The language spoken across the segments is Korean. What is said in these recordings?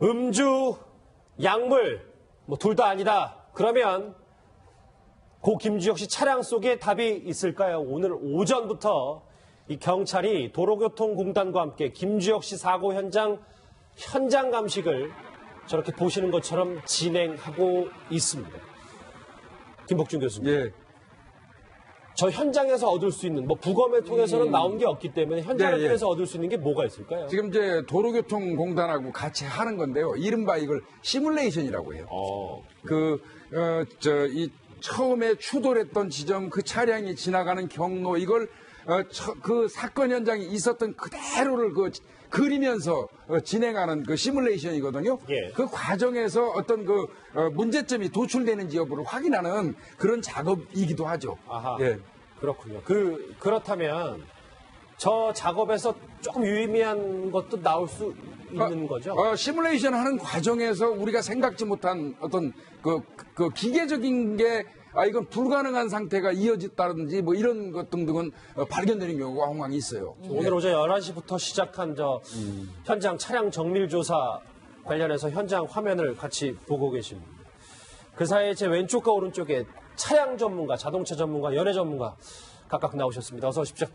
음주, 약물, 뭐 둘 다 아니다. 그러면 고 김주혁 씨 차량 속에 답이 있을까요? 오늘 오전부터 이 경찰이 도로교통공단과 함께 김주혁 씨 사고 현장 감식을 저렇게 보시는 것처럼 진행하고 있습니다. 김복준 교수님. 예. 저 현장에서 얻을 수 있는, 뭐 부검을 통해서는 나온 게 없기 때문에 현장을 네, 예. 통해서 얻을 수 있는 게 뭐가 있을까요? 지금 이제 도로교통공단하고 같이 하는 건데요. 이른바 이걸 시뮬레이션이라고 해요. 이 처음에 추돌했던 지점, 그 차량이 지나가는 경로, 이걸 그 사건 현장에 있었던 그대로를 그리면서 진행하는 그 시뮬레이션이거든요. 예. 그 과정에서 어떤 문제점이 도출되는지 여부를 확인하는 그런 작업이기도 하죠. 아하. 예. 그렇군요. 그렇다면 저 작업에서 조금 유의미한 것도 나올 수 있는 거죠? 시뮬레이션 하는 과정에서 우리가 생각지 못한 어떤 그 기계적인 게 이건 불가능한 상태가 이어졌다든지 뭐 이런 것 등등은 발견되는 경우가 왕왕 있어요. 오늘 오전 11시부터 시작한 현장 차량 정밀 조사 관련해서 현장 화면을 같이 보고 계십니다. 그 사이에 제 왼쪽과 오른쪽에 차량 전문가, 자동차 전문가, 연애 전문가 각각 나오셨습니다. 어서 오십시오.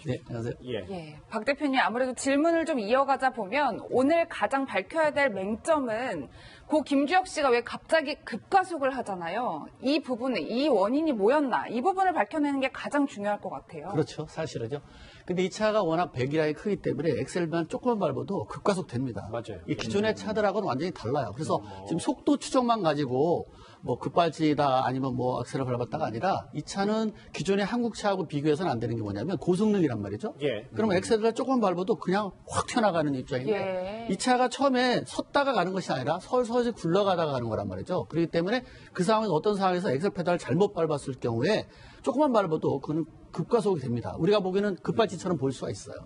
네, 안녕하세요. 예, 박 대표님 아무래도 질문을 좀 이어가자 보면 오늘 가장 밝혀야 될 맹점은 고 김주혁 씨가 왜 갑자기 급가속을 하잖아요. 이 부분은 이 원인이 뭐였나 이 부분을 밝혀내는 게 가장 중요할 것 같아요. 그렇죠. 사실은요. 근데 이 차가 워낙 배기량이 크기 때문에 엑셀만 조금만 밟아도 급가속 됩니다. 맞아요. 이 기존의 차들하고는 완전히 달라요. 그래서 지금 속도 추정만 가지고 뭐 급발진이다 아니면 뭐 악셀을 밟았다가 아니라 이 차는 기존의 한국 차하고 비교해서는 안 되는 게 뭐냐면 고성능이란 말이죠. 예. 그러면 엑셀을 조금 밟아도 그냥 확 튀어나가는 입장인데 예. 이 차가 처음에 섰다가 가는 것이 아니라 서서히 굴러가다가 가는 거란 말이죠. 그렇기 때문에 그 상황에서 어떤 상황에서 엑셀 페달을 잘못 밟았을 경우에 조금만 밟아도 그는 급가속이 됩니다. 우리가 보기에는 급발진처럼 보일 수가 있어요.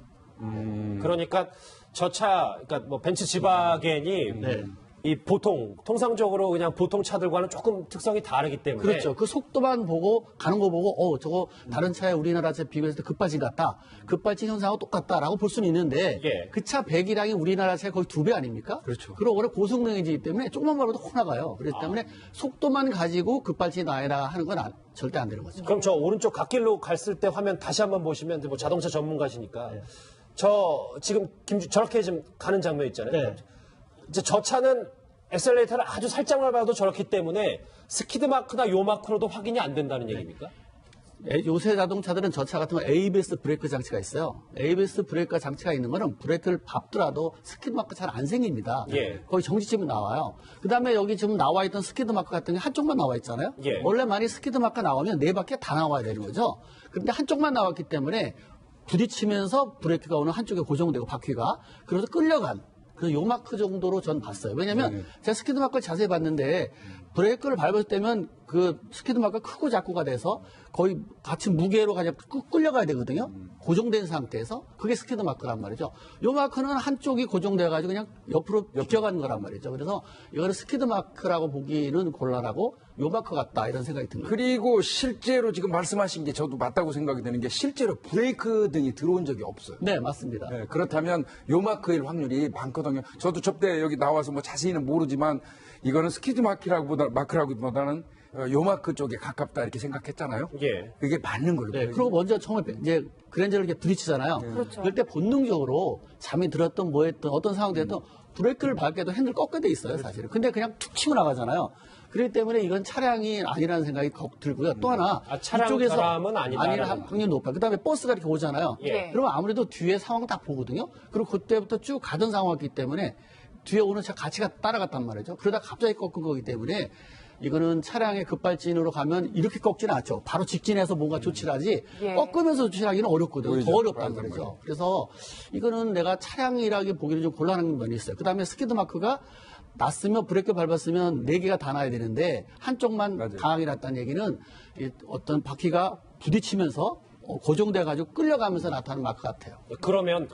그러니까 저 차, 그러니까 뭐 벤츠 지바겐이 네. 이 통상적으로 그냥 보통 차들과는 조금 특성이 다르기 때문에. 그렇죠. 그 속도만 보고 가는 거 보고 저거 다른 차에 우리나라 차 비교했을 때 급발진 같다. 급발진 현상하고 똑같다라고 볼 수는 있는데 예. 그 차 배기량이 우리나라 차의 거의 2배 아닙니까? 그렇죠. 그리고 원래 고성능이기 때문에 조금만 밟아도 확 나가요. 그렇기 때문에 속도만 가지고 급발진이 나야라 하는 건 절대 안 되는 거죠. 그럼 저 오른쪽 갓길로 갔을 때 화면 다시 한번 보시면 뭐 자동차 전문가시니까 저 지금 저렇게 지금 가는 장면 있잖아요. 네. 이제 저 차는 엑셀레이터를 아주 살짝만 밟아도 저렇기 때문에 스키드 마크나 요 마크로도 확인이 안 된다는 얘기입니까? 요새 자동차들은 저 차 같은 거 ABS 브레이크 장치가 있어요. ABS 브레이크 장치가 있는 거는 브레이크를 밟더라도 스키드 마크 잘 안 생깁니다. 예. 거의 정지점이 나와요. 그 다음에 여기 지금 나와 있던 스키드 마크 같은 게 한쪽만 나와 있잖아요. 예. 원래 많이 스키드 마크 나오면 네 바퀴 다 나와야 되는 거죠. 그런데 한쪽만 나왔기 때문에 부딪히면서 브레이크가 오는 한쪽에 고정되고 바퀴가 그래서 끌려간 그래서 요 마크 정도로 전 봤어요. 왜냐면 제가 스키드 마크를 자세히 봤는데 브레이크를 밟을 때면 그 스키드 마크가 크고 작고가 돼서 거의 같이 무게로 그냥 끌려가야 되거든요. 고정된 상태에서 그게 스키드 마크란 말이죠. 요 마크는 한쪽이 고정돼가지고 그냥 옆으로 비껴가는 거란 말이죠. 그래서 이거는 스키드 마크라고 보기는 곤란하고 요 마크 같다 이런 생각이 듭니다. 그리고 실제로 지금 말씀하신 게 저도 맞다고 생각이 드는 게 실제로 브레이크 등이 들어온 적이 없어요. 네, 맞습니다. 네, 그렇다면 요 마크일 확률이 많거든요. 저도 접대 여기 나와서 뭐 자세히는 모르지만 이거는 스키드 마크라기보다는 요 마크 쪽에 가깝다 이렇게 생각했잖아요. 예. 그게 맞는 거예요. 네, 그리고 먼저 처음에 이제 그랜저를 이렇게 부딪히잖아요. 그렇죠. 그럴 때 본능적으로 잠이 들었던 뭐 했던 어떤 상황 됐든 브레이크를 밟게도 핸들 꺾게 돼 있어요, 사실은. 근데 그냥 툭 치고 나가잖아요. 그렇기 때문에 이건 차량이 아니라는 생각이 들고요. 또 하나 차량 이쪽에서 결함은 아니다라는 아닐 확률이 높아요. 그다음에 버스가 이렇게 오잖아요. 예. 그러면 아무래도 뒤에 상황 딱 보거든요. 그리고 그때부터 쭉 가던 상황이기 때문에 뒤에 오는 차 같이 따라갔단 말이죠. 그러다 갑자기 꺾은 거기 때문에 이거는 차량의 급발진으로 가면 이렇게 꺾지는 않죠. 바로 직진해서 뭔가 조치를 하지 예. 꺾으면서 조치하기는 어렵거든요. 보이죠. 더 어렵단 맞아, 말이죠. 그래서 이거는 내가 차량이라기 보기는 좀 곤란한 면이 있어요. 그다음에 스키드 마크가 났으면 브레이크 밟았으면 4개가 다 나야 되는데 한쪽만 맞아요. 강하게 났다는 얘기는 어떤 바퀴가 부딪히면서 고정돼가지고 끌려가면서 나타나는 마크 같아요. 그러면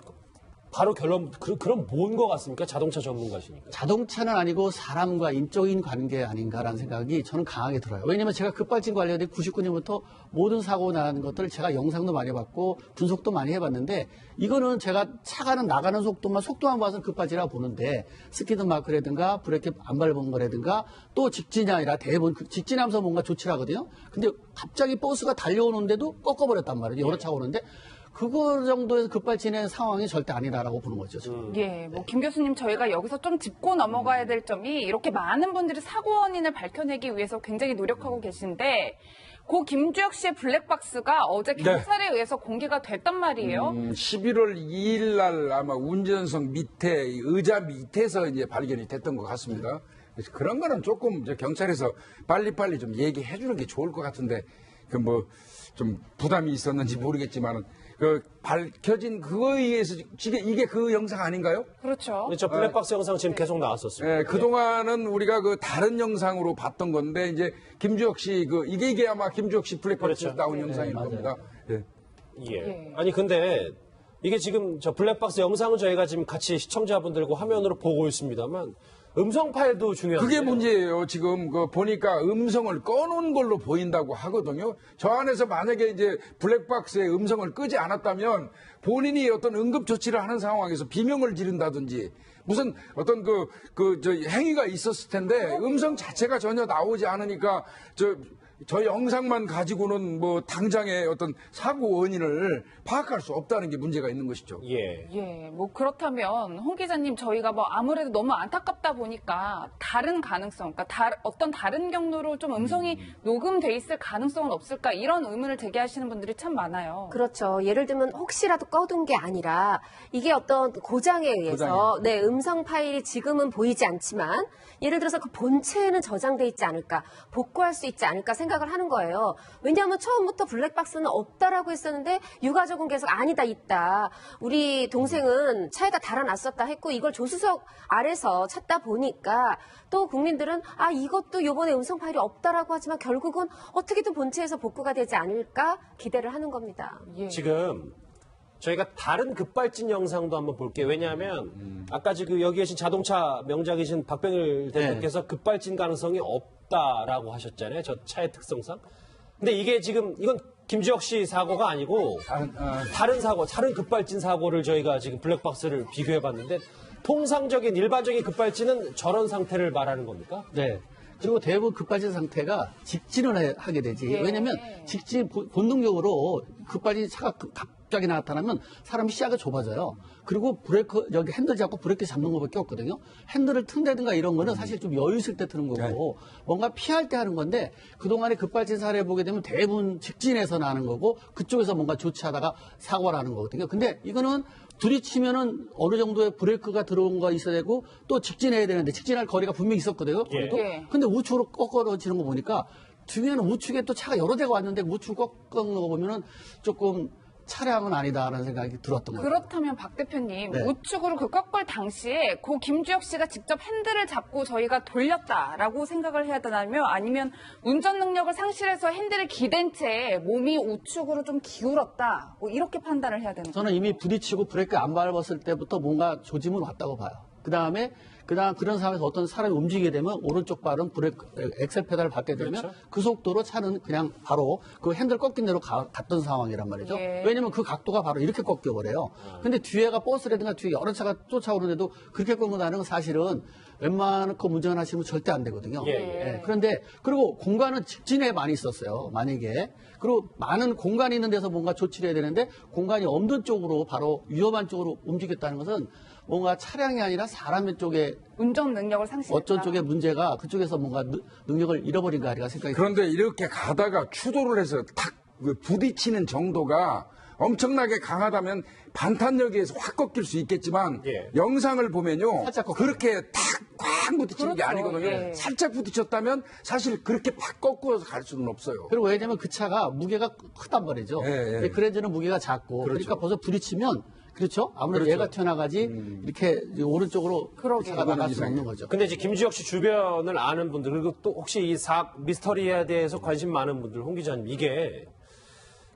바로 결론 그럼 뭔 것 같습니까? 자동차 전문가시니까. 자동차는 아니고 사람과 인적인 관계 아닌가라는 생각이 저는 강하게 들어요. 왜냐하면 제가 급발진 관련된 99년부터 모든 사고 나는 것들을 제가 영상도 많이 봤고 분석도 많이 해봤는데 이거는 제가 차가는 나가는 속도만 봐서 급발진이라고 보는데 스키드 마크라든가 브레이크 안 밟은 거라든가 또 직진이 아니라 대부분 직진하면서 뭔가 조치를 하거든요. 근데 갑자기 버스가 달려오는데도 꺾어버렸단 말이에요. 여러 차가 오는데 그거 정도에서 급발진의 상황이 절대 아니다라고 보는 거죠. 지금. 예, 뭐 김 교수님 저희가 여기서 좀 짚고 넘어가야 될 점이 이렇게 많은 분들이 사고 원인을 밝혀내기 위해서 굉장히 노력하고 계신데 고 김주혁 씨의 블랙박스가 어제 경찰에 의해서 공개가 됐단 말이에요. 11월 2일 날 아마 운전석 밑에 의자 밑에서 이제 발견이 됐던 것 같습니다. 그래서 그런 거는 조금 이제 경찰에서 빨리빨리 좀 얘기해 주는 게 좋을 것 같은데 그 뭐 좀 부담이 있었는지 모르겠지만은 그 밝혀진 그거에 의해서 이게 그 영상 아닌가요? 그렇죠. 저 블랙박스 영상 지금 계속 나왔었습니다. 예, 그동안은 우리가 그 다른 영상으로 봤던 건데 이제 김주혁 씨 이게 아마 김주혁 씨 블랙박스에서 그렇죠. 나온 영상일 겁니다. 예. 예. 아니 근데 이게 지금 저 블랙박스 영상은 저희가 지금 같이 시청자분들과 화면으로 보고 있습니다만 음성 파일도 중요한데 그게 문제예요. 지금 그 보니까 음성을 꺼놓은 걸로 보인다고 하거든요. 저 안에서 만약에 이제 블랙박스에 음성을 끄지 않았다면 본인이 어떤 응급 조치를 하는 상황에서 비명을 지른다든지 무슨 어떤 저 행위가 있었을 텐데 음성 자체가 전혀 나오지 않으니까 저 영상만 가지고는 뭐 당장의 어떤 사고 원인을 파악할 수 없다는 게 문제가 있는 것이죠. 예. 예, 뭐 그렇다면 홍 기자님 저희가 뭐 아무래도 너무 안타깝다 보니까 다른 가능성, 그러니까 어떤 다른 경로로 좀 음성이 녹음돼 있을 가능성은 없을까 이런 의문을 제기하시는 분들이 참 많아요. 그렇죠. 예를 들면 혹시라도 꺼둔 게 아니라 이게 어떤 고장에 의해서 네, 음성 파일이 지금은 보이지 않지만 예를 들어서 그 본체에는 저장돼 있지 않을까, 복구할 수 있지 않을까 생각을 하는 거예요. 왜냐하면 처음부터 블랙박스는 없다라고 했었는데 유가족은 계속 아니다 있다. 우리 동생은 차에다 달아놨었다 했고 이걸 조수석 아래서 찾다 보니까 또 국민들은 아 이것도 이번에 음성 파일이 없다라고 하지만 결국은 어떻게든 본체에서 복구가 되지 않을까 기대를 하는 겁니다. 예. 지금 저희가 다른 급발진 영상도 한번 볼게요. 왜냐하면 아까 지금 여기 계신 자동차 명작이신 박병일 대표께서 급발진 가능성이 없다라고 하셨잖아요. 저 차의 특성상. 근데 이게 지금 이건 김주혁 씨 사고가 아니고 다른 사고, 다른 급발진 사고를 저희가 지금 블랙박스를 비교해봤는데 통상적인 일반적인 급발진은 저런 상태를 말하는 겁니까? 네. 그리고 대부분 급발진 상태가 직진을 하게 되지. 예. 왜냐면 직진 본능적으로 급발진 차가 갑자기 나타나면 사람이 시야가 좁아져요. 그리고 브레이크 여기 핸들 잡고 브레이크 잡는 것밖에 없거든요. 핸들을 튼다든가 이런 거는 사실 좀 여유 있을 때 트는 거고 뭔가 피할 때 하는 건데 그동안에 급발진 사례 보게 되면 대부분 직진해서 나는 거고 그쪽에서 뭔가 조치하다가 사고가 나는 거거든요. 근데 이거는 들이치면은 어느 정도의 브레이크가 들어온 거 있어야 되고 또 직진해야 되는데 직진할 거리가 분명히 있었거든요. 그래도. 예. 근데 우측으로 꺾어지는 거 보니까 뒤에는 우측에 또 차가 여러 대가 왔는데 우측으로 꺾는 거 보면은 조금 차량은 아니다라는 생각이 들었던 거예요. 그렇다면 박 대표님 네. 우측으로 그 꺾을 당시에 고 김주혁 씨가 직접 핸들을 잡고 저희가 돌렸다라고 생각을 해야 되나요? 아니면 운전 능력을 상실해서 핸들을 기댄 채 몸이 우측으로 좀 기울었다 뭐 이렇게 판단을 해야 되는 거예요? 저는 이미 부딪히고 브레이크 안 밟았을 때부터 뭔가 조짐은 왔다고 봐요. 그다음 그런 상황에서 어떤 사람이 움직이게 되면 오른쪽 발은 브레이크 엑셀 페달을 밟게 되면 그 속도로 차는 그냥 바로 그 핸들 꺾인 대로 갔던 상황이란 말이죠. 예. 왜냐면 그 각도가 바로 이렇게 꺾여버려요. 근데 뒤에가 버스라든가 뒤에 여러 차가 쫓아오는데도 그렇게 꺾고 나는 건 사실은 웬만큼 운전하시면 절대 안 되거든요. 예. 그런데 그리고 공간은 직진에 많이 있었어요. 만약에. 그리고 많은 공간이 있는 데서 뭔가 조치를 해야 되는데 공간이 없는 쪽으로 바로 위험한 쪽으로 움직였다는 것은 뭔가 차량이 아니라 사람 쪽에 운전 능력을 상실했다. 어쩐 쪽에 문제가 그쪽에서 뭔가 능력을 잃어버린 거 아닌가 생각이 그런데 이렇게 가다가 추돌을 해서 탁 부딪히는 정도가 엄청나게 강하다면 반탄력에서 확 꺾일 수 있겠지만 예. 영상을 보면요 살짝 꺾여요. 그렇게 탁 부딪히는 게 그렇죠. 아니거든요. 예. 살짝 부딪혔다면 사실 그렇게 팍 꺾어서 갈 수는 없어요. 그리고 왜냐면 그 차가 무게가 크단 말이죠. 예, 예. 그랜저는 무게가 작고 그렇죠. 그러니까 벌써 부딪히면 그렇죠. 아무래도 그렇죠. 얘가 튀어나가지 이렇게 오른쪽으로 그러게요. 차가 나갈 수 이상해요. 없는 거죠. 근데 이제 김주혁 씨 주변을 아는 분들 그리고 또 혹시 이 미스터리에 대해서 관심 많은 분들 홍 기자님 이게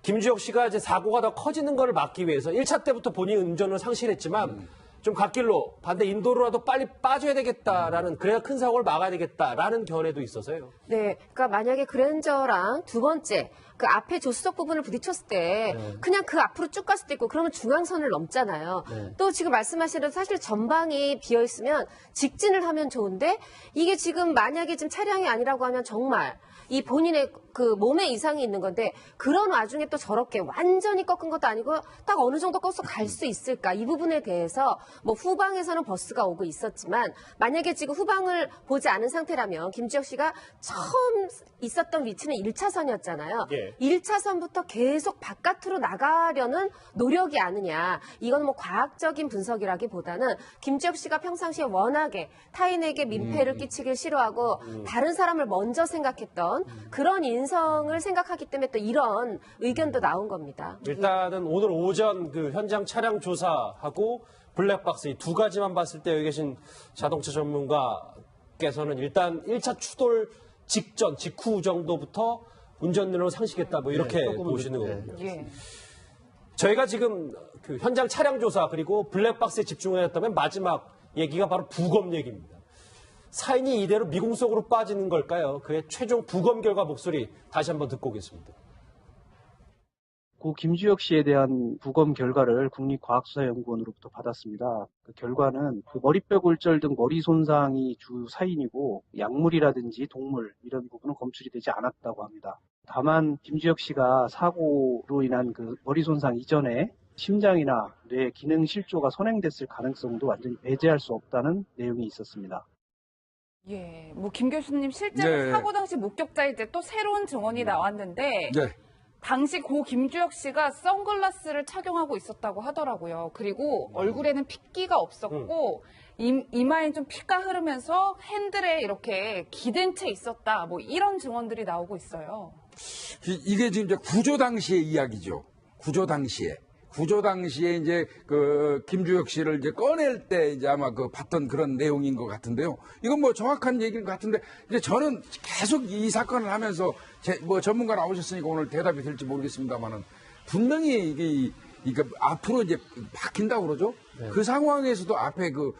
김주혁 씨가 이제 사고가 더 커지는 걸 막기 위해서 1차 때부터 본인 운전을 상실했지만 좀 갓길로 반대 인도로라도 빨리 빠져야 되겠다라는, 그래야 큰 사고를 막아야 되겠다라는 견해도 있어서요. 네, 그러니까 만약에 그랜저랑 두 번째 그 앞에 조수석 부분을 부딪혔을 때 그냥 그 앞으로 쭉 갈 수도 있고 그러면 중앙선을 넘잖아요. 네. 또 지금 말씀하신 사실 전방이 비어 있으면 직진을 하면 좋은데 이게 지금 만약에 지금 차량이 아니라고 하면 정말 이 본인의 그 몸에 이상이 있는 건데 그런 와중에 또 저렇게 완전히 꺾은 것도 아니고 딱 어느 정도 꺾어서 갈 수 있을까 이 부분에 대해서 뭐 후방에서는 버스가 오고 있었지만 만약에 지금 후방을 보지 않은 상태라면 김주혁 씨가 처음 있었던 위치는 1차선이었잖아요. 예. 1차선부터 계속 바깥으로 나가려는 노력이 아니냐. 이건 뭐 과학적인 분석이라기보다는 김주혁 씨가 평상시에 워낙에 타인에게 민폐를 끼치길 싫어하고 다른 사람을 먼저 생각했던 그런 인성을 생각하기 때문에 또 이런 의견도 나온 겁니다. 일단은 오늘 오전 그 현장 차량 조사하고 블랙박스 이 두 가지만 봤을 때 여기 계신 자동차 전문가께서는 일단 1차 추돌 직전, 직후 정도부터 운전면허를 상실했다 뭐 이렇게 조금은 보시는 그렇게. 거거든요. 예. 저희가 지금 그 현장 차량 조사 그리고 블랙박스에 집중하였다면 마지막 얘기가 바로 부검 얘기입니다. 사인이 이대로 미궁 속으로 빠지는 걸까요? 그의 최종 부검 결과 목소리 다시 한번 듣고 오겠습니다. 고 김주혁 씨에 대한 부검 결과를 국립과학수사연구원으로부터 받았습니다. 그 결과는 그 머리뼈 골절 등 머리 손상이 주 사인이고 약물이라든지 동물 이런 부분은 검출이 되지 않았다고 합니다. 다만 김주혁 씨가 사고로 인한 그 머리 손상 이전에 심장이나 뇌 기능 실조가 선행됐을 가능성도 완전히 배제할 수 없다는 내용이 있었습니다. 예, 뭐 김 교수님 실제로 네. 사고 당시 목격자에 이제 또 새로운 증언이 나왔는데 네. 당시 고 김주혁 씨가 선글라스를 착용하고 있었다고 하더라고요. 그리고 얼굴에는 핏기가 없었고 이마엔 좀 피가 흐르면서 핸들에 이렇게 기댄 채 있었다. 뭐 이런 증언들이 나오고 있어요. 이게 지금 이제 구조 당시의 이야기죠. 구조 당시에 이제 그 김주혁 씨를 이제 꺼낼 때 이제 아마 그 봤던 그런 내용인 것 같은데요. 이건 뭐 정확한 얘기인 것 같은데 이제 저는 계속 이 사건을 하면서 뭐 전문가 나오셨으니까 오늘 대답이 될지 모르겠습니다만은 분명히 이게 앞으로 이제 박힌다고 그러죠. 그 상황에서도 앞에 그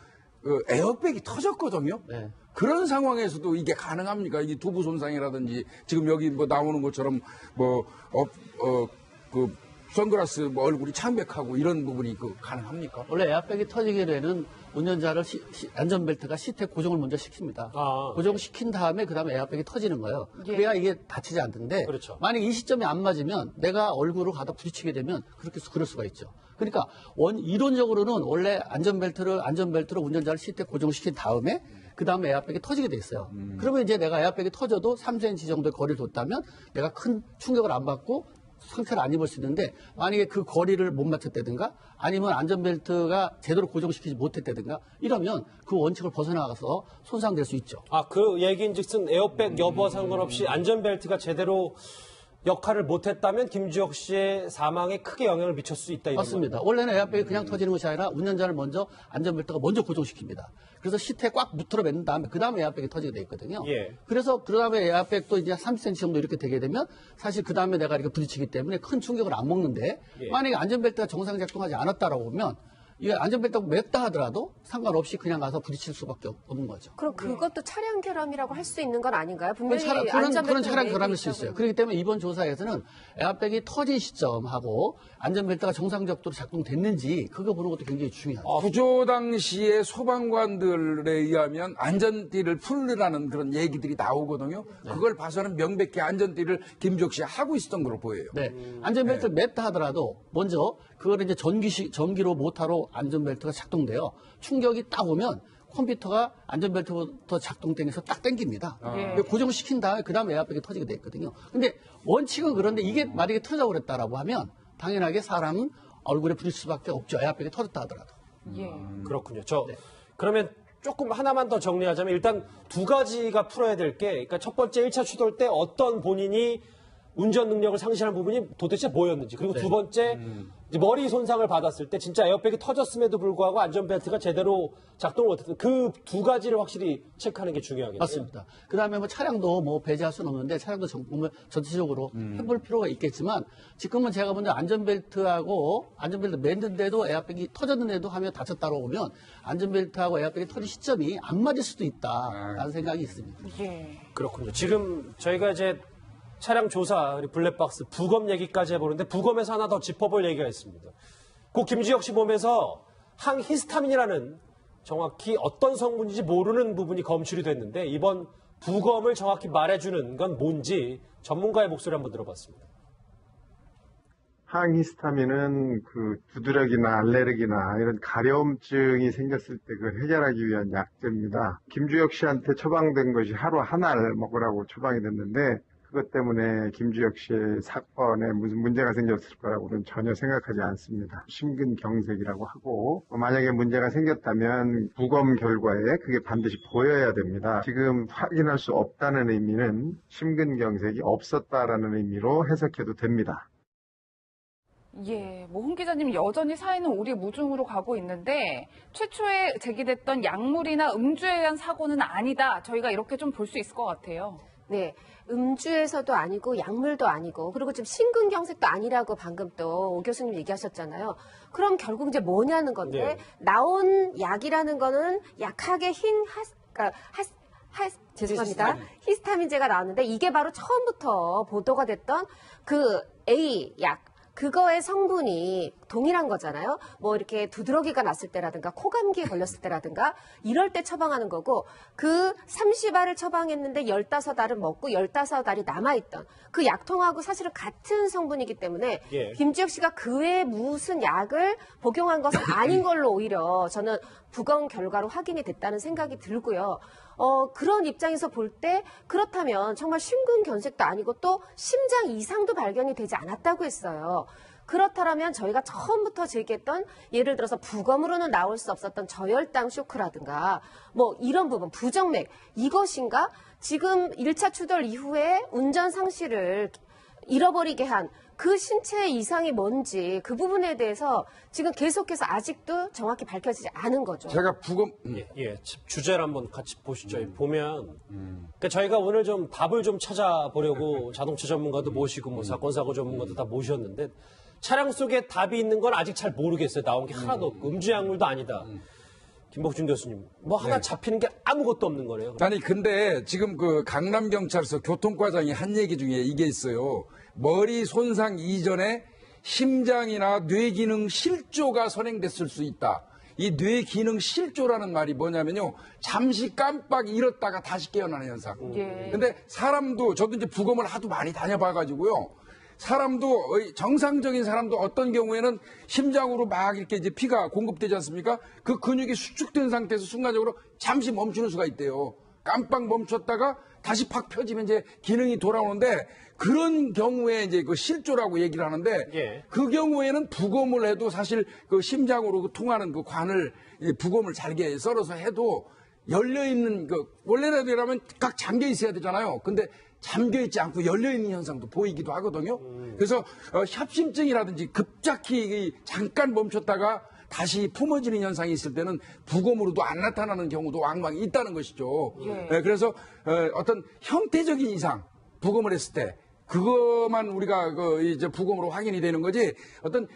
에어백이 터졌거든요. 네. 그런 상황에서도 이게 가능합니까? 이게 두부 손상이라든지 지금 여기 뭐 나오는 것처럼 그 선글라스 뭐 얼굴이 창백하고 이런 부분이 가능합니까? 원래 에어백이 터지게 되는 운전자를 안전벨트가 시트에 고정을 먼저 시킵니다. 아. 고정시킨 다음에 그다음에 에어백이 터지는 거예요. 예. 그래야 이게 다치지 않는데 그렇죠. 만약 이 시점이 안 맞으면 내가 얼굴을 가다 부딪히게 되면 그럴 수가 있죠. 그러니까 이론적으로는 원래 안전벨트로 운전자를 시트에 고정시킨 다음에 그다음에 에어백이 터지게 돼 있어요. 그러면 이제 내가 에어백이 터져도 3cm 정도의 거리를 뒀다면 내가 큰 충격을 안 받고 상처를 안 입을 수 있는데 만약에 그 거리를 못 맞췄다든가 아니면 안전벨트가 제대로 고정시키지 못했다든가 이러면 그 원칙을 벗어나가서 손상될 수 있죠. 아, 그 얘기인즉슨 에어백 여부와 상관없이 안전벨트가 제대로 역할을 못했다면 김주혁 씨의 사망에 크게 영향을 미칠 수 있다. 이런 맞습니다. 겁니다. 원래는 에어백이 그냥 터지는 것이 아니라 운전자를 먼저 안전벨트가 먼저 고정시킵니다. 그래서 시트에 꽉 붙들어 맨 다음에 그 다음에 에어백이 터지게 돼 있거든요. 예. 그래서 그 다음에 에어백도 이제 30cm 정도 이렇게 되게 되면 사실 그 다음에 내가 이렇게 부딪히기 때문에 큰 충격을 안 먹는데 예. 만약에 안전벨트가 정상 작동하지 않았다라고 보면 이게 안전벨트가 맵다 하더라도 상관없이 그냥 가서 부딪힐 수밖에 없는 거죠. 그럼 그것도 차량 결함이라고 할 수 있는 건 아닌가요? 분명히 그런 안전벨트를 차량 매고 결함일 수 있다고 있어요. 그렇기 때문에 이번 조사에서는 에어백이 터진 시점하고 안전벨트가 정상적으로 작동됐는지 그거 보는 것도 굉장히 중요하죠. 구조 당시에 소방관들에 의하면 안전띠를 풀으라는 그런 얘기들이 나오거든요. 그걸 봐서는 명백히 안전띠를 김주혁 씨 하고 있었던 걸로 보여요. 네. 안전벨트를 맸다 하더라도 먼저 그걸 이제 전기로 모터로 안전벨트가 작동돼요. 충격이 딱 오면 컴퓨터가 안전벨트부터 작동되면서 딱 당깁니다. 예. 고정시킨 다음에 그 다음에 에어백이 터지게 돼 있거든요. 근데 원칙은 그런데 이게 만약에 터져버렸다라고 하면 당연하게 사람은 얼굴에 부딪힐 수밖에 없죠. 에어백이 터졌다 하더라도. 예. 그렇군요. 그러면 조금 하나만 더 정리하자면 일단 두 가지가 풀어야 될 게, 그러니까 첫 번째 1차 추돌 때 어떤 본인이 운전 능력을 상실한 부분이 도대체 뭐였는지, 그리고 두 번째 이제 머리 손상을 받았을 때 진짜 에어백이 터졌음에도 불구하고 안전벨트가 제대로 작동을 못했던 그 두 가지를 확실히 체크하는 게 중요하겠네요. 맞습니다. 그 다음에 뭐 차량도 뭐 배제할 수는 없는데 차량도 보면 전체적으로 해볼 필요가 있겠지만 지금은 제가 먼저 안전벨트 맸는데도 에어백이 터졌는데도 하면 다쳤다고 보면 안전벨트하고 에어백이 터진 시점이 안 맞을 수도 있다라는 생각이 있습니다. 예. 그렇군요. 지금 저희가 이제 차량 조사, 그리고 블랙박스, 부검 얘기까지 해보는데 부검에서 하나 더 짚어볼 얘기가 있습니다. 고 김주혁 씨 몸에서 항히스타민이라는 정확히 어떤 성분인지 모르는 부분이 검출이 됐는데 이번 부검을 정확히 말해주는 건 뭔지 전문가의 목소리 한번 들어봤습니다. 항히스타민은 그 두드러기나 알레르기나 이런 가려움증이 생겼을 때 그걸 해결하기 위한 약제입니다. 김주혁 씨한테 처방된 것이 하루 하나를 먹으라고 처방이 됐는데 그것 때문에 김주혁 씨의 사건에 무슨 문제가 생겼을 거라고는 전혀 생각하지 않습니다. 심근경색이라고 하고 만약에 문제가 생겼다면 부검 결과에 그게 반드시 보여야 됩니다. 지금 확인할 수 없다는 의미는 심근경색이 없었다라는 의미로 해석해도 됩니다. 예, 뭐 홍 기자님 여전히 사회는 오리무중으로 가고 있는데 최초에 제기됐던 약물이나 음주에 의한 사고는 아니다. 저희가 이렇게 좀 볼 수 있을 것 같아요. 네, 음주에서도 아니고 약물도 아니고 그리고 지금 심근경색도 아니라고 방금 또 오 교수님 얘기하셨잖아요. 그럼 결국 이제 뭐냐는 건데 네. 나온 약이라는 거는 약하게 죄송합니다. 히스타민제가 나왔는데 이게 바로 처음부터 보도가 됐던 그 A 약. 그거의 성분이 동일한 거잖아요. 뭐 이렇게 두드러기가 났을 때라든가 코감기에 걸렸을 때라든가 이럴 때 처방하는 거고 그 30알을 처방했는데 15알은 먹고 15알이 남아있던 그 약통하고 사실은 같은 성분이기 때문에 예. 김주혁 씨가 그 외에 무슨 약을 복용한 것은 아닌 걸로 오히려 저는 부검 결과로 확인이 됐다는 생각이 들고요. 그런 입장에서 볼 때 그렇다면 정말 심근경색도 아니고 또 심장 이상도 발견이 되지 않았다고 했어요. 그렇다면 저희가 처음부터 제기했던 예를 들어서 부검으로는 나올 수 없었던 저혈당 쇼크라든가 뭐 이런 부분 부정맥 이것인가 지금 1차 추돌 이후에 운전 상실을 잃어버리게 한 그 신체 이상이 뭔지 그 부분에 대해서 지금 계속해서 아직도 정확히 밝혀지지 않은 거죠. 제가 부검 예, 주제를 한번 같이 보시죠. 보면 그러니까 저희가 오늘 좀 답을 좀 찾아보려고 자동차 전문가도 모시고 뭐 사건 사고 전문가도 다 모셨는데 차량 속에 답이 있는 건 아직 잘 모르겠어요. 나온 게 하나도 없고 음주 약물도 아니다. 김복준 교수님, 뭐 하나 잡히는 게 아무것도 없는 거네요. 아니 근데 지금 그 강남경찰서 교통과장이 한 얘기 중에 이게 있어요. 머리 손상 이전에 심장이나 뇌기능 실조가 선행됐을 수 있다. 이 뇌기능 실조라는 말이 뭐냐면요. 잠시 깜빡 잃었다가 다시 깨어나는 현상. 예. 근데 사람도 저도 이제 부검을 하도 많이 다녀봐가지고요. 사람도 정상적인 사람도 어떤 경우에는 심장으로 막 이렇게 이제 피가 공급되지 않습니까? 그 근육이 수축된 상태에서 순간적으로 잠시 멈추는 수가 있대요. 깜빡 멈췄다가 다시 팍 펴지면 이제 기능이 돌아오는데 그런 경우에 이제 그 실조라고 얘기를 하는데 예. 그 경우에는 부검을 해도 사실 그 심장으로 통하는 그 관을 부검을 잘게 썰어서 해도 열려 있는 그 원래라면 딱 잠겨 있어야 되잖아요. 근데 잠겨 있지 않고 열려 있는 현상도 보이기도 하거든요. 그래서 협심증이라든지 급작히 잠깐 멈췄다가 다시 품어지는 현상이 있을 때는 부검으로도 안 나타나는 경우도 왕왕 있다는 것이죠. 예. 그래서 어떤 형태적인 이상 부검을 했을 때 그것만 우리가 이제 부검으로 확인이 되는 거지 어떤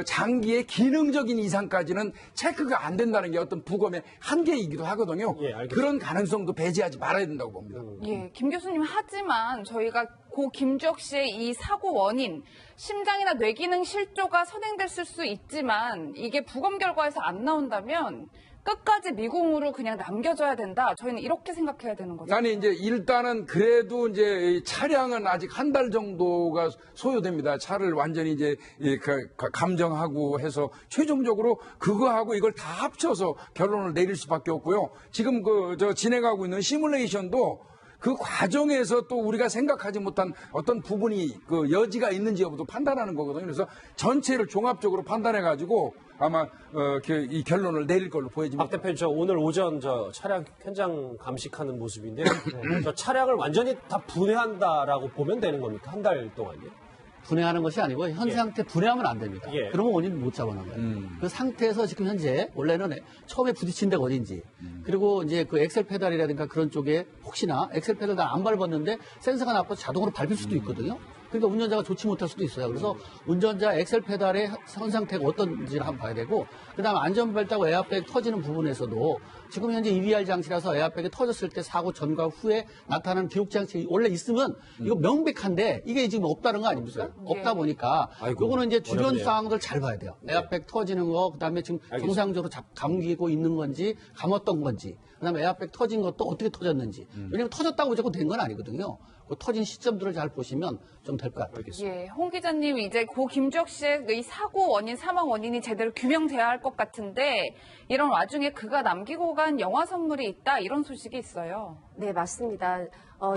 장기의 기능적인 이상까지는 체크가 안 된다는 게 어떤 부검의 한계이기도 하거든요. 예, 알겠습니다. 그런 가능성도 배제하지 말아야 된다고 봅니다. 예, 김 교수님 하지만 저희가 고 김주혁 씨의 이 사고 원인 심장이나 뇌기능 실조가 선행됐을 수 있지만 이게 부검 결과에서 안 나온다면 끝까지 미궁으로 그냥 남겨줘야 된다. 저희는 이렇게 생각해야 되는 거죠. 아니 이제 일단은 그래도 이제 이 차량은 아직 한 달 정도가 소요됩니다. 차를 완전히 이제 감정하고 해서 최종적으로 그거하고 이걸 다 합쳐서 결론을 내릴 수밖에 없고요. 지금 진행하고 있는 시뮬레이션도 그 과정에서 또 우리가 생각하지 못한 어떤 부분이 그 여지가 있는지 여부도 판단하는 거거든요. 그래서 전체를 종합적으로 판단해가지고 아마 이 결론을 내릴 걸로 보여집니다. 박 대표님, 저 오늘 오전 저 차량 현장 감식하는 모습인데 저 차량을 완전히 다 분해한다라고 보면 되는 겁니까? 한 달 동안요? 분해하는 것이 아니고 현 예. 상태 분해하면 안 됩니다. 예. 그러면 원인을 못 잡아놓은 거예요. 그 상태에서 지금 현재 원래는 처음에 부딪힌 데가 어딘지 그리고 이제 그 엑셀 페달이라든가 그런 쪽에 혹시나 엑셀 페달 안 밟았는데 센서가 나빠서 자동으로 밟힐 수도 있거든요. 그러니까 운전자가 좋지 못할 수도 있어요. 그래서 운전자 엑셀 페달의 현 상태가 어떤지를 한번 봐야 되고, 그 다음에 안전벨트하고 에어백 터지는 부분에서도 지금 현재 EBR 장치라서 에어백이 터졌을 때 사고 전과 후에 나타나는 기록 장치 원래 있으면 이거 명백한데 이게 지금 없다는 거 아닙니까? 없다 보니까 요거는 이제 주변 어렵네요. 상황들 잘 봐야 돼요. 에어백 터지는 거, 그 다음에 지금 정상적으로 감기고 있는 건지 감았던 건지, 그 다음에 에어백 터진 것도 어떻게 터졌는지. 왜냐면 터졌다고 무조건 된 건 아니거든요. 그 터진 시점들을 잘 보시면 좀 될 것 같아요. 예, 홍 기자님, 이제 고 김주혁 씨의 이 사고 원인, 사망 원인이 제대로 규명돼야 할 것 같은데, 이런 와중에 그가 남기고 간 영화 선물이 있다, 이런 소식이 있어요. 네, 맞습니다.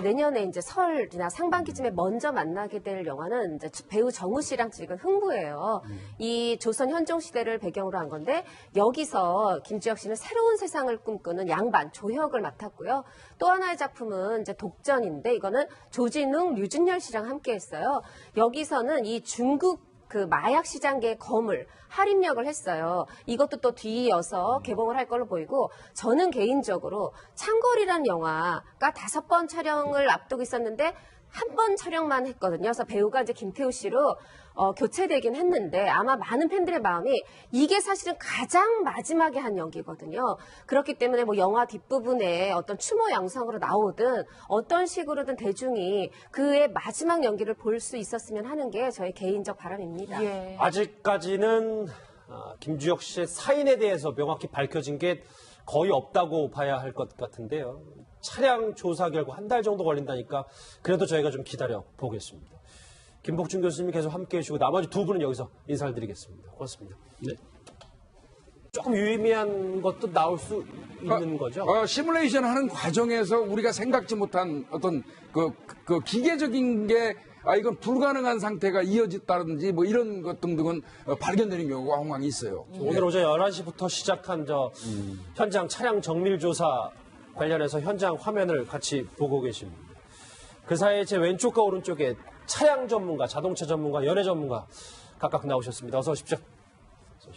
내년에 이제 설이나 상반기쯤에 먼저 만나게 될 영화는 이제 배우 정우 씨랑 찍은 흥부예요. 이 조선 현종 시대를 배경으로 한 건데, 여기서 김주혁 씨는 새로운 세상을 꿈꾸는 양반 조혁을 맡았고요. 또 하나의 작품은 이제 독전인데, 이거는 조진웅, 류준열 씨랑 함께 했어요. 여기서는 이 중국 그 마약 시장계의 거물 할인역을 했어요. 이것도 또 뒤이어서 개봉을 할 걸로 보이고, 저는 개인적으로 창궐이라는 영화가 5번 촬영을 앞두고 있었는데 한 번 촬영만 했거든요. 그래서 배우가 이제 김태우 씨로 교체되긴 했는데, 아마 많은 팬들의 마음이 이게 사실은 가장 마지막에 한 연기거든요. 그렇기 때문에 뭐 영화 뒷부분에 어떤 추모 영상으로 나오든 어떤 식으로든 대중이 그의 마지막 연기를 볼 수 있었으면 하는 게 저의 개인적 바람입니다. 예. 아직까지는 김주혁 씨의 사인에 대해서 명확히 밝혀진 게 거의 없다고 봐야 할 것 같은데요. 차량 조사 결과 한 달 정도 걸린다니까 그래도 저희가 좀 기다려 보겠습니다. 김복준 교수님이 계속 함께해 주시고 나머지 두 분은 여기서 인사를 드리겠습니다. 고맙습니다. 네. 조금 유의미한 것도 나올 수 있는 거죠? 시뮬레이션 하는 과정에서 우리가 생각지 못한 어떤 그 기계적인 게 이건 불가능한 상태가 이어졌다든지 뭐 이런 것 등등은 발견되는 경우가 왕왕 있어요. 오늘 오전 11시부터 시작한 현장 차량 정밀 조사 관련해서 현장 화면을 같이 보고 계십니다. 그 사이에 제 왼쪽과 오른쪽에 차량 전문가, 자동차 전문가, 연예 전문가 각각 나오셨습니다. 어서 오십시오.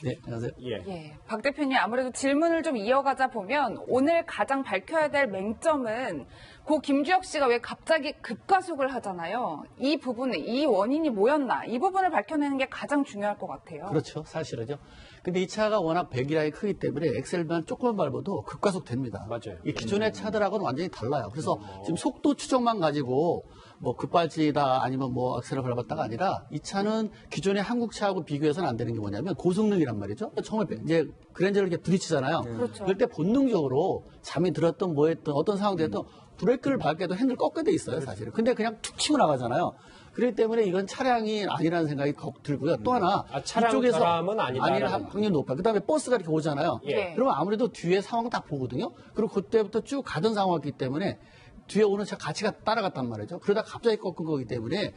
네, 안녕하세요. 예. 예, 박 대표님, 아무래도 질문을 좀 이어가자 보면 오늘 가장 밝혀야 될 맹점은 고 김주혁 씨가 왜 갑자기 급가속을 하잖아요. 이 부분에 이 원인이 뭐였나, 이 부분을 밝혀내는 게 가장 중요할 것 같아요. 그렇죠. 사실은요. 근데 이 차가 워낙 배기량이 크기 때문에 엑셀만 조금만 밟아도 급가속 됩니다. 맞아요. 이 기존의 차들하고는 완전히 달라요. 그래서 지금 속도 추정만 가지고 뭐 급발진이다 아니면 뭐 엑셀을 밟았다가 아니라, 이 차는 기존의 한국 차하고 비교해서는 안 되는 게 뭐냐면 고성능이란 말이죠. 처음에 이제 그랜저를 이렇게 부딪히잖아요. 그렇죠. 그럴 때 본능적으로 잠이 들었던 뭐 했던 어떤 상황들도 브레이크를 밟게도 핸들 꺾게 돼 있어요, 사실은. 근데 그냥 툭 치고 나가잖아요. 그렇기 때문에 이건 차량이 아니라는 생각이 들고요. 또 하나, 차량 이쪽에서 결함은 아니다라는 아닐 확률이 높아요. 그다음에 버스가 이렇게 오잖아요. 예. 그러면 아무래도 뒤에 상황 다 보거든요. 그리고 그때부터 쭉 가던 상황이기 때문에 뒤에 오는 차 같이 따라갔단 말이죠. 그러다 갑자기 꺾은 거기 때문에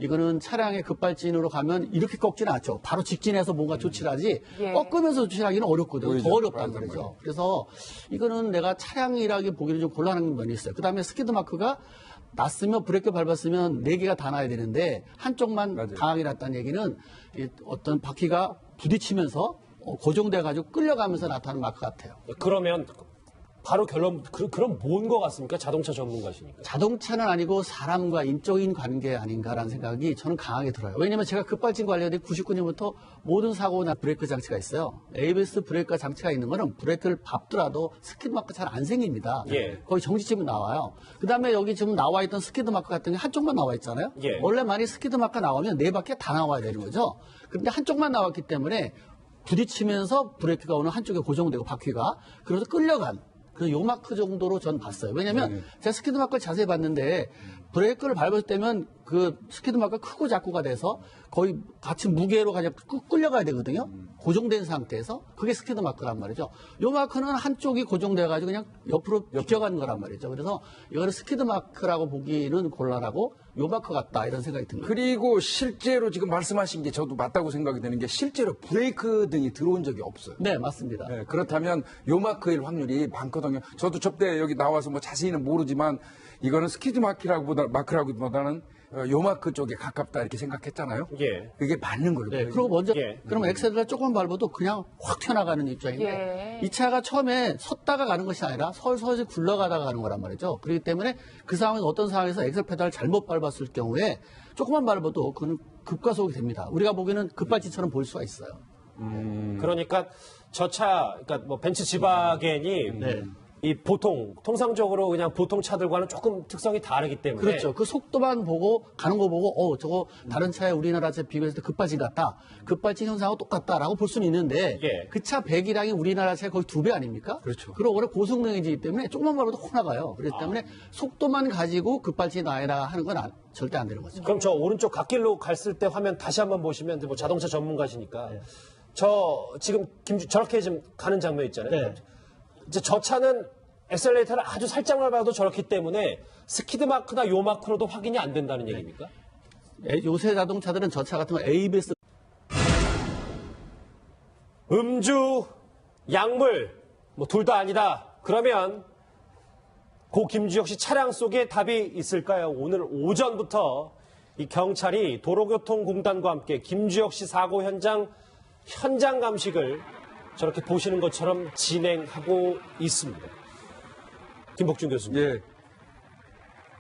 이거는 차량의 급발진으로 가면 이렇게 꺾지는 않죠. 바로 직진해서 뭔가 조치를 하지, 예. 꺾으면서 조치하기는 어렵거든요. 보이죠. 더 어렵단 맞아, 말이죠. 그래서 이거는 내가 차량이라기 보기는 좀 곤란한 면이 있어요. 그 다음에 스키드 마크가 났으면 브레이크 밟았으면 4개가 다 나야 되는데 한쪽만 맞아요. 강하게 났다는 얘기는 이 어떤 바퀴가 부딪히면서 고정돼가지고 끌려가면서 나타나는 마크 같아요. 그러면 바로 결론, 그럼 뭔 것 같습니까? 자동차 전문가시니까. 자동차는 아니고 사람과 인적인 관계 아닌가라는 생각이 저는 강하게 들어요. 왜냐하면 제가 급발진 관련된 99년부터 모든 사고나 브레이크 장치가 있어요. ABS 브레이크 장치가 있는 거는 브레이크를 밟더라도 스키드 마크 잘 안 생깁니다. 예. 거의 정지점이 나와요. 그 다음에 여기 지금 나와 있던 스키드 마크 같은 게 한쪽만 나와 있잖아요. 예. 원래 많이 스키드 마크 나오면 4바퀴 다 나와야 되는 거죠. 그런데 한쪽만 나왔기 때문에 부딪히면서 브레이크가 오는 한쪽에 고정되고 바퀴가, 그래서 끌려간, 그래서 요 마크 정도로 전 봤어요. 왜냐면 제가 스키드 마크를 자세히 봤는데 브레이크를 밟을 때면 그 스키드 마크가 크고 작고가 돼서 거의 같이 무게로 그냥 끌려가야 되거든요. 고정된 상태에서. 그게 스키드 마크란 말이죠. 요 마크는 한쪽이 고정돼가지고 그냥 옆으로 비껴간 거란 말이죠. 그래서 이거는 스키드 마크라고 보기는 곤란하고 요 마크 같다, 이런 생각이 듭니다. 그리고 실제로 지금 말씀하신 게 저도 맞다고 생각이 되는 게, 실제로 브레이크 등이 들어온 적이 없어요. 네, 맞습니다. 네, 그렇다면 요 마크일 확률이 많거든요. 저도 접대 여기 나와서 뭐 자세히는 모르지만, 이거는 스키드 마크라기보다는 요마크 쪽에 가깝다 이렇게 생각했잖아요. 예. 그게 맞는 거예요. 네, 그리고 먼저 예. 그러면 엑셀을 조금 밟아도 그냥 확 튀어나가는 입장인데 예. 이 차가 처음에 섰다가 가는 것이 아니라 서서히 굴러가다가 가는 거란 말이죠. 그렇기 때문에 그 상황에서 어떤 상황에서 엑셀 페달을 잘못 밟았을 경우에 조금만 밟아도 그는 급가속이 됩니다. 우리가 보기에는 급발진처럼 보일 수가 있어요. 그러니까 저 차, 그러니까 뭐 벤츠 지바겐이 네. 이 통상적으로 그냥 보통 차들과는 조금 특성이 다르기 때문에. 그렇죠. 그 속도만 보고 가는 거 보고 저거 다른 차에 우리나라 차 비교했을 때 급발진 같다. 급발진 현상하고 똑같다라고 볼 수는 있는데 예. 그 차 배기량이 우리나라 차의 거의 2배 아닙니까? 그렇죠. 그리고 원래 고성능이기 때문에 조금만 밟아도 확 나가요. 그렇기 때문에 속도만 가지고 급발진이 나야라 하는 건 절대 안 되는 거죠. 그럼 저 오른쪽 갓길로 갔을 때 화면 다시 한번 보시면 뭐 자동차 전문가시니까 저 지금 저렇게 지금 가는 장면 있잖아요. 네. 이제 저 차는 엑셀레이터를 아주 살짝만 밟아도 저렇기 때문에 스키드 마크나 요 마크로도 확인이 안 된다는 얘기입니까? 요새 자동차들은 저 차 같은 거 ABS 음주, 약물, 뭐 둘 다 아니다. 그러면 고 김주혁 씨 차량 속에 답이 있을까요? 오늘 오전부터 이 경찰이 도로교통공단과 함께 김주혁 씨 사고 현장 감식을 저렇게 보시는 것처럼 진행하고 있습니다. 김복준 교수님. 예.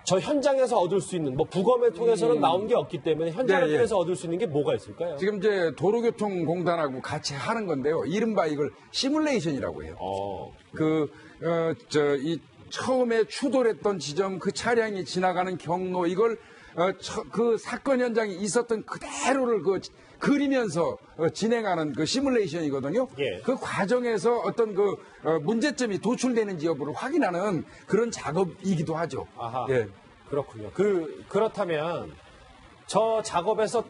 저 현장에서 얻을 수 있는 뭐 부검을 통해서는 나온 게 없기 때문에 현장을 예, 예. 통해서 얻을 수 있는 게 뭐가 있을까요? 지금 이제 도로교통공단하고 같이 하는 건데요. 이른바 이걸 시뮬레이션이라고 해요. 이 처음에 추돌했던 지점, 그 차량이 지나가는 경로, 이걸 그 사건 현장에 있었던 그대로를 그리면서 진행하는 그 시뮬레이션이거든요. 예. 그 과정에서 어떤 문제점이 도출되는지 여부를 확인하는 그런 작업이기도 하죠. 아하. 예. 그렇군요. 그렇다면 저 작업에서